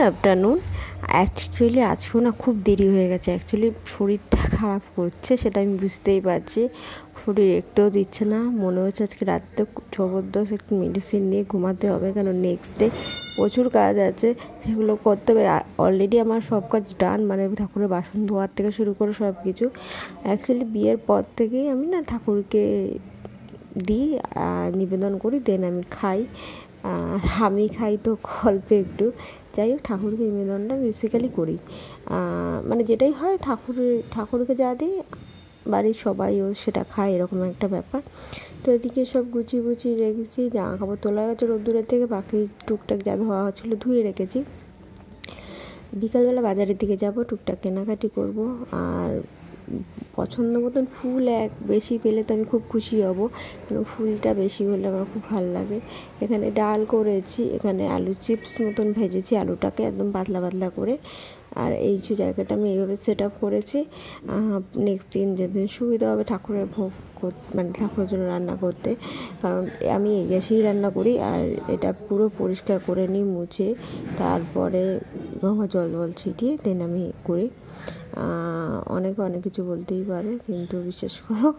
Afternoon. Actually আজকেও না খুব দেরি হয়ে গেছে। অ্যাকচুয়ালি শরীরটা খারাপ করছে, সেটা আমি বুঝতেই পারছি। শরীর একটুও দিচ্ছে না, মনে হচ্ছে আজকে রাত্রে জবরদস্ত একটু মেডিসিন নিয়ে ঘুমাতে হবে, কারণ নেক্সট ডে প্রচুর কাজ আছে, সেগুলো করতে হবে। অলরেডি আমার সব কাজ ডান, মানে ঠাকুরের বাসন ধোয়ার থেকে শুরু করে সব কিছু। অ্যাকচুয়ালি বিয়ের পর থেকেই আমি না ঠাকুরকে দিই, নিবেদন করি, দেন আমি খাই। আর আমি খাই তো অল্প একটু, যাই হোক ঠাকুরকে নিবেদনটা বেসিক্যালি করি। মানে যেটাই হয় ঠাকুরকে যা দিই বাড়ির সবাইও সেটা খায়, এরকম একটা ব্যাপার। তো এদিকে সব গুছিয়ে রেখেছি, জামা কাপড় তোলা গেছে রোদ্দুরের থেকে, বাকি টুকটাক যা ধোয়া হচ্ছিলো ধুয়ে রেখেছি। বিকালবেলা বাজারের দিকে যাব, টুকটাক কেনাকাটি করব। আর পছন্দ মতন ফুল বেশি পেলে তো আমি খুব খুশি হব, কারণ ফুলটা বেশি হলে আমার খুব ভালো লাগে। এখানে ডাল করেছি, এখানে আলু চিপস মতন ভেজেছি, আলুটাকে একদম পাতলা পাতলা করে। আর এই যে জায়গাটা আমি এইভাবে সেট আপ করেছি, নেক্সট দিন যেদিন সুবিধা হবে ঠাকুরের ভোগ মানে ঠাকুরের জন্য রান্না করতে, কারণ আমি এই গ্যাসেই রান্না করি। আর এটা পুরো পরিষ্কার করে নিই, মুছে, তারপরে গঙ্গা জল ছিটিয়ে দেন আমি করি। অনেকে অনেক কিছু বলতেই পারে, কিন্তু বিশেষ করো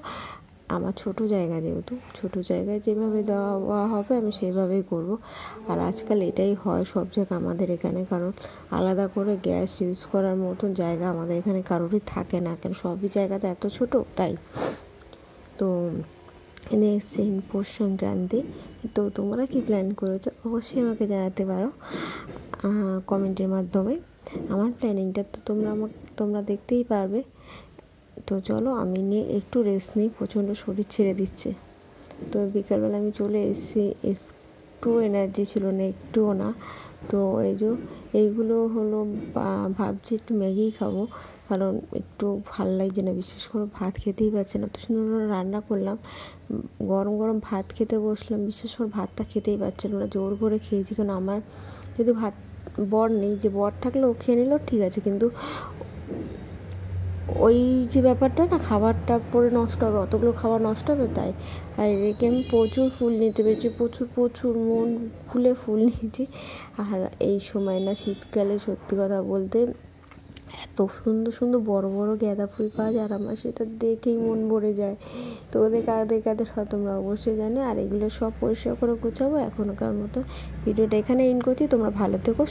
আমার ছোট জায়গা, যেহেতু ছোট জায়গায় যেভাবে দেওয়া হবে আমি সেইভাবেই করব। আর আজকাল এটাই হয় সব জায়গায় আমাদের এখানে, কারণ আলাদা করে গ্যাস ইউজ করার মতন জায়গা আমাদের এখানে কারোরই থাকে না, কারণ সবই জায়গাটা এত ছোট তাই। তো নেক্সট পৌষ সংক্রান্তি, তো তোমরা কি প্ল্যান করেছো অবশ্যই আমাকে জানাতে পারো কমেন্টের মাধ্যমে। আমার প্ল্যানিংটা তো তোমরা দেখতেই পারবে। তো চলো আমি নিয়ে একটু রেস্ট নিই, প্রচণ্ড শরীর ছেড়ে দিচ্ছে। তো বিকালবেলা আমি চলে এসেছি, একটু এনার্জি ছিল না, একটুও না। তো এইগুলো হলো, ভাবছি একটু ম্যাগিই খাবো, কারণ একটু ভাল লাগছে না, বিশেষ করে ভাত খেতেই পারছি না। তো সুন্দর রান্না করলাম, গরম গরম ভাত খেতে বসলাম, বিশেষ করে ভাতটা খেতেই পারছিল না, জোর করে খেয়েছি। কারণ আমার যদি বর নেই, যে বর থাকলে ও খেয়ে নিলেও ঠিক আছে, কিন্তু ওই যে ব্যাপারটা না, খাবারটা পরে নষ্ট হবে, অতগুলো খাবার নষ্ট হবে, তাই। আর এদিকে আমি প্রচুর ফুল নিতে পেরেছি, প্রচুর মন খুলে ফুল নিয়েছি। আর এই সময় না, শীতকালে সত্যি কথা বলতে এত সুন্দর বড় গাঁদা ফুল পাওয়া যায়, আর আমার সেটা দেখেই মন ভরে যায়। তো ওদের কাদের হয় তোমরা অবশ্যই জানো। আর এগুলো সব পরিষ্কার করে গোছাবো এখনকার মতো। ভিডিওটা এখানে এন্ড করছি, তোমরা ভালো থেকো।